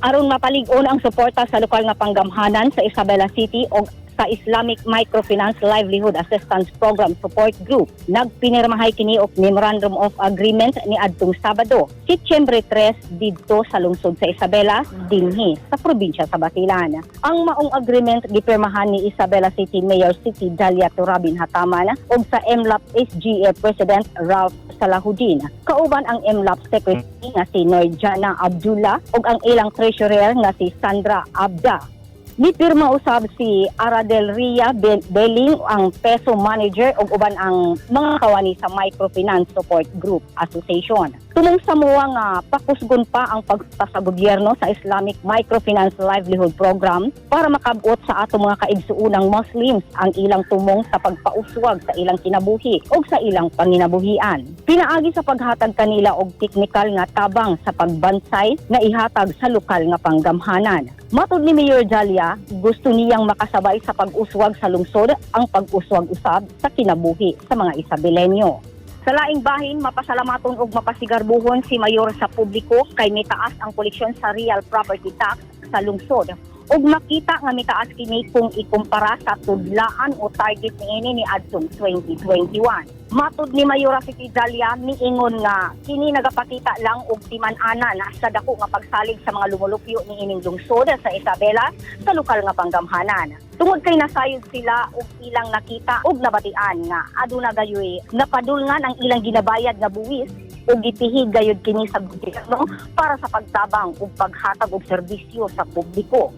aron mapalig-on ang suporta sa lokal nga panggamhanan sa Isabela City o sa Islamic Microfinance Livelihood Assistance Program Support Group. Nagpinirmahay kini og Memorandum of Agreement ni adtong Sabado, Setyembre 3 didto sa lungsod sa Isabela dinhi sa probinsya sa Basilan. Ang maong agreement gipirmahan ni Isabela City Mayor Siti Dalia Turabin Hataman og sa MLAP SGA President Ralph Salahuddin. Kauban ang MLAP Secretary nga si Norjana Abdullah ug ang ilang treasurer nga si Sandra Abda. Nipirma usab si Aradel Ria Beling ang peso manager ug uban ang mga kawani sa Microfinance Support Group Association. Tumong sa muwa nga pakusgon pa ang pagsuporta sa gobyerno sa Islamic Microfinance Livelihood Program para makabot sa ato mga kaigsuunang Muslims ang ilang tumong sa pagpauswag sa ilang kinabuhi ug sa ilang panginabuhian. Pinaagi sa paghatag kanila og teknikal nga tabang sa pagbansay na ihatag sa lokal nga panggamhanan. Matud ni Mayor Dalia, gusto niyang makasabay sa pag-uswag sa lungsod ang pag-uswag usab sa kinabuhi sa mga Isabelenyo. Sa laing bahin, mapasalamaton ug mapasigarbuhon si Mayor sa publiko kay mitaas ang koleksyon sa real property tax sa lungsod. Ug makita nga mitaas kini kung ikumpara sa tudlaan o target niini ni adtong 2021. Matud ni Mayor Siti Dalia niingon nga kini nagapakita lang og timan-ana na sa dako nga pagsalig sa mga lumulupyo niining lungsod sa Isabela sa lokal nga panggamhanan. Tungod kay nasayod sila og ilang nakita og nabatian nga aduna gayoy napadulngan ang ilang ginabayad nga buwis ug gipihig gayud kini sa gobyerno para sa pagtabang ug paghatag og serbisyo sa publiko.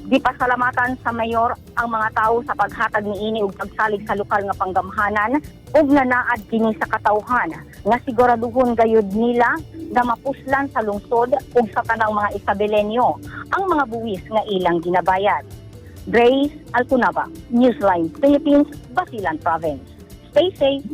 Gipasalamatan sa mayor ang mga tao sa paghatag niini ug pagsalig sa lokal nga panggamhanan ug nanaad kini sa katawhan nga siguraduhon gayud nila na mapuslan sa lungsod ug sa tanang mga Isabelenyo ang mga buwis nga ilang ginabayad. Grace Alcunaba, Newsline Philippines, Basilan Province. Stay safe.